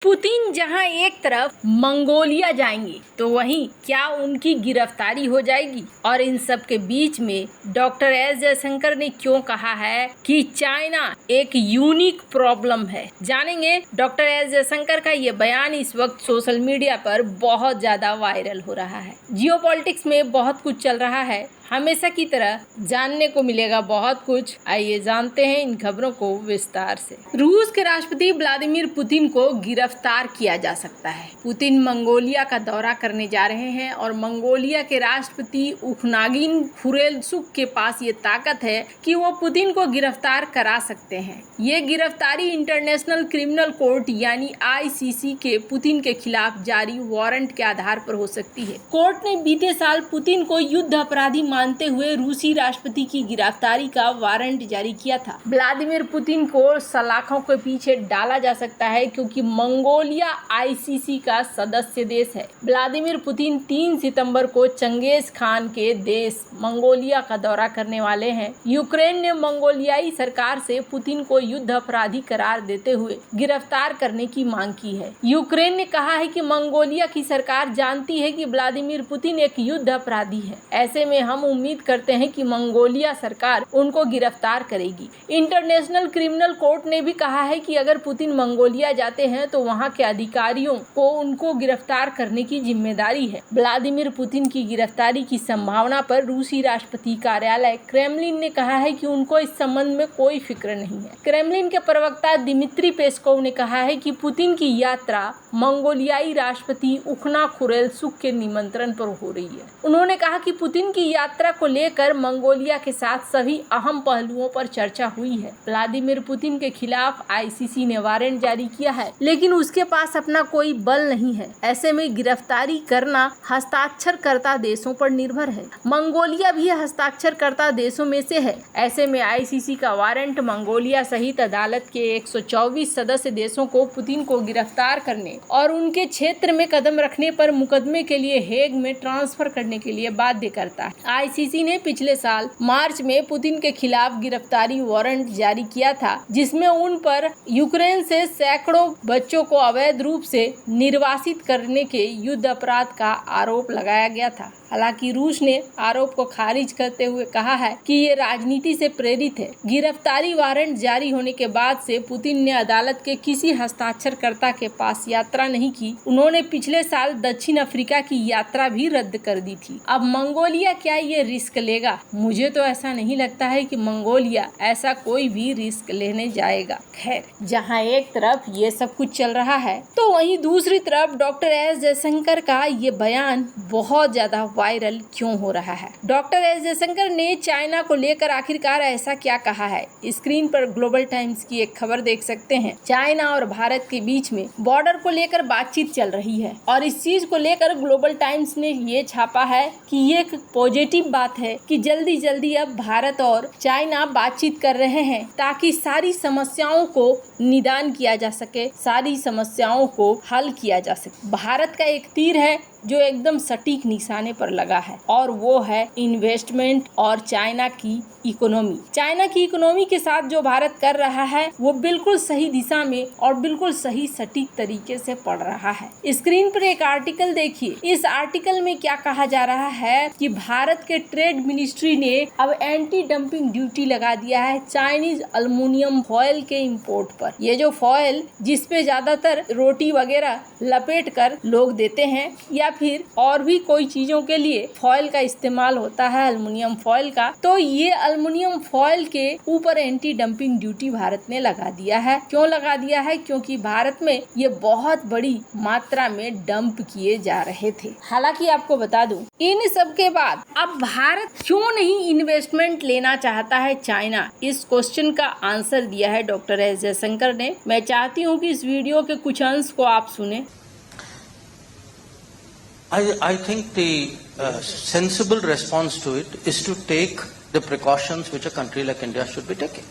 Putin जहां एक तरफ मंगोलिया जाएंगे तो वहीं क्या उनकी गिरफ्तारी हो जाएगी? और इन सब के बीच में डॉक्टर एस जयशंकर ने क्यों कहा है कि चाइना एक यूनिक प्रॉब्लम है? जानेंगे। डॉक्टर एस जयशंकर का ये बयान इस वक्त सोशल मीडिया पर बहुत ज्यादा वायरल हो रहा है। जियोपॉलिटिक्स में बहुत कुछ चल रहा है, हमेशा की तरह जानने को मिलेगा बहुत कुछ। आइए जानते हैं इन खबरों को विस्तार से। रूस के राष्ट्रपति व्लादिमीर पुतिन को गिरफ्तार किया जा सकता है। पुतिन मंगोलिया का दौरा करने जा रहे हैं और मंगोलिया के राष्ट्रपति उखनागिन खुरेलसुख के पास ये ताकत है कि वो पुतिन को गिरफ्तार करा सकते हैं। ये गिरफ्तारी इंटरनेशनल क्रिमिनल कोर्ट यानी ICC के पुतिन के खिलाफ जारी वारंट के आधार पर हो सकती है। कोर्ट ने बीते साल पुतिन को युद्ध अपराधी मानते हुए रूसी राष्ट्रपति की गिरफ्तारी का वारंट जारी किया था। व्लादिमीर पुतिन को सलाखों के पीछे डाला जा सकता है क्योंकि मंगोलिया ICC का सदस्य देश है। व्लादिमीर पुतिन 3 सितंबर को चंगेज खान के देश मंगोलिया का दौरा करने वाले हैं। यूक्रेन ने मंगोलियाई सरकार से पुतिन को युद्ध अपराधी करार देते हुए गिरफ्तार करने की मांग की है। यूक्रेन ने कहा है कि मंगोलिया की सरकार जानती है कि व्लादिमीर पुतिन एक युद्ध अपराधी है। ऐसे में हम उम्मीद करते हैं कि मंगोलिया सरकार उनको गिरफ्तार करेगी। इंटरनेशनल क्रिमिनल कोर्ट ने भी कहा है कि अगर पुतिन मंगोलिया जाते हैं तो वहां के अधिकारियों को उनको गिरफ्तार करने की जिम्मेदारी है। व्लादिमीर पुतिन की गिरफ्तारी की संभावना पर रूसी राष्ट्रपति कार्यालय क्रेमलिन ने कहा है कि उनको इस संबंध में कोई फिक्र नहीं है। क्रेमलिन के प्रवक्ता दिमित्री पेस्कोव ने कहा है कि पुतिन की यात्रा मंगोलियाई राष्ट्रपति उखना खुरेलसुख के निमंत्रण पर हो रही है। उन्होंने कहा कि पुतिन की यात्रा को लेकर मंगोलिया के साथ सभी अहम पहलुओं पर चर्चा हुई है। व्लादिमीर पुतिन के खिलाफ ICC ने वारंट जारी किया है, लेकिन उसके पास अपना कोई बल नहीं है। ऐसे में गिरफ्तारी करना हस्ताक्षरकर्ता देशों पर निर्भर है। मंगोलिया भी हस्ताक्षरकर्ता देशों में से है। ऐसे में ICC का वारंट मंगोलिया सहित अदालत के 124 सदस्य देशों को पुतिन को गिरफ्तार करने और उनके क्षेत्र में कदम रखने पर मुकदमे के लिए हेग में ट्रांसफर करने के लिए बाध्य करता है। ICC ने पिछले साल मार्च में पुतिन के खिलाफ गिरफ्तारी वारंट जारी किया था, जिसमें उन पर यूक्रेन से सैकड़ों बच्चों को अवैध रूप से निर्वासित करने के युद्ध अपराध का आरोप लगाया गया था। हालांकि रूस ने आरोप को खारिज करते हुए कहा है कि ये राजनीति से प्रेरित है। गिरफ्तारी वारंट जारी होने के बाद से पुतिन ने अदालत के किसी हस्ताक्षरकर्ता के पास यात्रा नहीं की। उन्होंने पिछले साल दक्षिण अफ्रीका की यात्रा भी रद्द कर दी थी। अब मंगोलिया क्या ये रिस्क लेगा? मुझे तो ऐसा नहीं लगता है कि मंगोलिया ऐसा कोई भी रिस्क लेने जाएगा। खैर, जहां एक तरफ ये सब कुछ चल रहा है तो वहीं दूसरी तरफ डॉक्टर एस जयशंकर का ये बयान बहुत ज्यादा वायरल क्यों हो रहा है? डॉक्टर एस जयशंकर ने चाइना को लेकर आखिरकार ऐसा क्या कहा है? स्क्रीन पर ग्लोबल टाइम्स की एक खबर देख सकते हैं। चाइना और भारत के बीच में बॉर्डर को लेकर बातचीत चल रही है और इस चीज को लेकर ग्लोबल टाइम्स ने ये छापा है कि ये एक पॉजिटिव बात है कि जल्दी जल्दी अब भारत और चाइना बातचीत कर रहे हैं ताकि सारी समस्याओं को निदान किया जा सके, सारी समस्याओं को हल किया जा सके। भारत का एक तीर है जो एकदम सटीक निशाने पर लगा है और वो है इन्वेस्टमेंट और चाइना की इकोनॉमी। चाइना की इकोनॉमी के साथ जो भारत कर रहा है वो बिल्कुल सही दिशा में और बिल्कुल सही सटीक तरीके से पढ़ रहा है। स्क्रीन पर एक आर्टिकल देखिए। इस आर्टिकल में क्या कहा जा रहा है कि भारत के ट्रेड मिनिस्ट्री ने अब एंटी डंपिंग ड्यूटी लगा दिया है चाइनीज एल्युमिनियम फॉयल के इंपोर्ट पर। ये जो फॉयल जिसपे ज्यादातर रोटी वगैरह लपेट कर लोग देते हैं या फिर और भी कोई चीजों के लिए फॉयल का इस्तेमाल होता है एल्युमिनियम फॉयल का, तो ये एल्युमिनियम फॉयल के ऊपर एंटी डंपिंग ड्यूटी भारत ने लगा दिया है। क्यों लगा दिया है? क्योंकि भारत में ये बहुत बड़ी मात्रा में डंप किए जा रहे थे। हालांकि आपको बता दूं, इन सब के बाद अब भारत क्यों नहीं इन्वेस्टमेंट लेना चाहता है चाइना? इस क्वेश्चन का आंसर दिया है डॉक्टर एस जयशंकर ने। मैं चाहती हूँ कि इस वीडियो के कुछ अंश को आप सुने। I think the sensible response to it is to take the precautions which a country like India should be taking.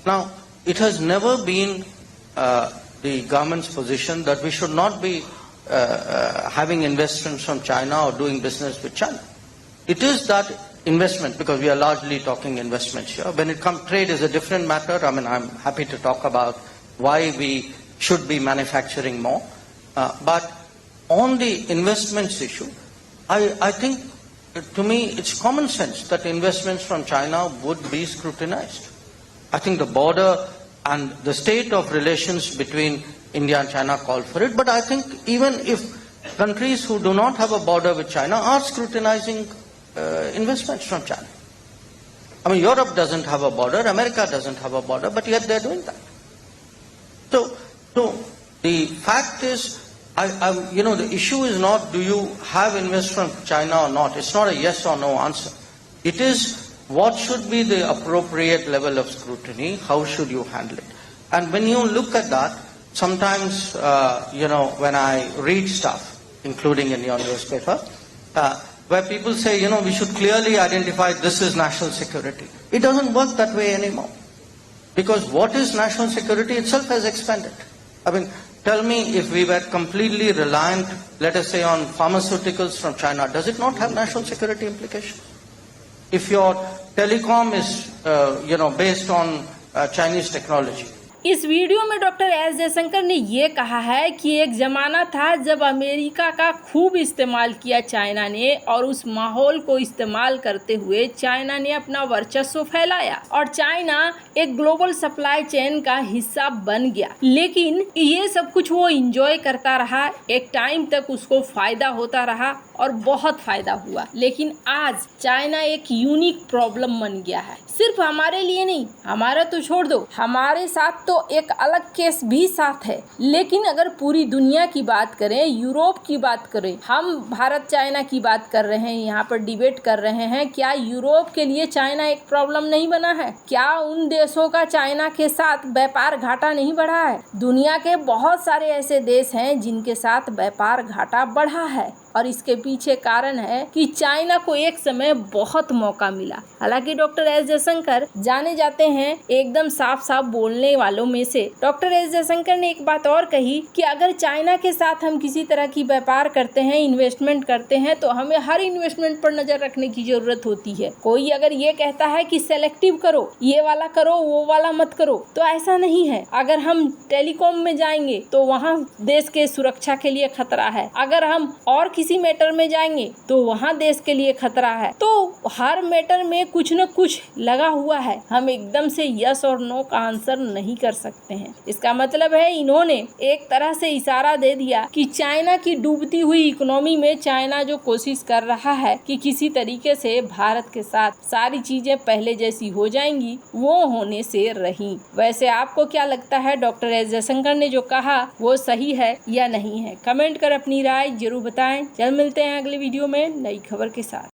Now, it has never been the government's position that we should not be having investments from China or doing business with China. It is that investment, because we are largely talking investments here. When it comes, trade is a different matter. I mean, I'm happy to talk about why we should be manufacturing more. But on the investments issue, I think, to me, it's common sense that investments from China would be scrutinized. I think the border and the state of relations between India and China call for it. But I think even if countries who do not have a border with China are scrutinizing investments from China. I mean, Europe doesn't have a border, America doesn't have a border, but yet they're doing that. So the fact is, the issue is not do you have investment from China or not. It's not a yes or no answer. It is what should be the appropriate level of scrutiny, how should you handle it. And when you look at that, sometimes, when I read stuff, including in your newspaper, where people say, we should clearly identify this is national security. It doesn't work that way anymore. Because what is national security itself has expanded. I mean, tell me, if we were completely reliant, let us say, on pharmaceuticals from China, does it not have national security implications? If your telecom is, based on Chinese technology, इस video में doctor S Jaishankar ने ये कहा है कि एक ज़माना था जब अमेरिका का खूब इस्तेमाल किया चाइना ने, और उस माहौल को इस्तेमाल करते हुए चाइना ने अपना वर्चस्व फैलाया और चाइना एक ग्लोबल सप्लाई चेन का हिस्सा बन गया। लेकिन ये सब कुछ वो इंजॉय करता रहा, एक टाइम तक उसको फ़ायदा होता रहा और बहुत फ़ायदा हुआ। लेकिन आज चाइना एक यूनिक प्रॉब्लम बन गया है, सिर्फ हमारे लिए नहीं, हमारा तो छोड़ दो, हमारे साथ तो एक अलग केस भी साथ है। लेकिन अगर पूरी दुनिया की बात करें, यूरोप की बात करें, हम भारत चाइना की बात कर रहे हैं, यहाँ पर डिबेट कर रहे हैं, क्या यूरोप के लिए चाइना एक प्रॉब्लम नहीं बना है? क्या उन देशों का चाइना के साथ व्यापार घाटा नहीं बढ़ा है? दुनिया के बहुत सारे ऐसे देश हैं जिनके साथ व्यापार घाटा बढ़ा है, और इसके पीछे कारण है कि चाइना को एक समय बहुत मौका मिला। हालांकि डॉक्टर एस जयशंकर जाने जाते हैं एकदम साफ साफ बोलने वालों में से। डॉक्टर एस जयशंकर ने एक बात और कही कि अगर चाइना के साथ हम किसी तरह की व्यापार करते हैं, इन्वेस्टमेंट करते हैं, तो हमें हर इन्वेस्टमेंट पर नजर रखने की जरूरत होती है। कोई अगर ये कहता है कि सेलेक्टिव करो, ये वाला करो, वो वाला मत करो, तो ऐसा नहीं है। अगर हम टेलीकॉम में जाएंगे तो वहाँ देश के सुरक्षा के लिए खतरा है, अगर हम और किसी मैटर में जाएंगे तो वहाँ देश के लिए खतरा है। तो हर मैटर में कुछ न कुछ लगा हुआ है, हम एकदम से यस और नो का आंसर नहीं कर सकते हैं। इसका मतलब है इन्होंने एक तरह से इशारा दे दिया कि चाइना की डूबती हुई इकोनॉमी में चाइना जो कोशिश कर रहा है कि किसी तरीके से भारत के साथ सारी चीजें पहले जैसी हो जाएंगी, वो होने से रही। वैसे आपको क्या लगता है, डॉक्टर एस जयशंकर ने जो कहा वो सही है या नहीं है? कमेंट कर अपनी राय जरूर बताएं। जल्द मिलते हैं अगले वीडियो में नई खबर के साथ।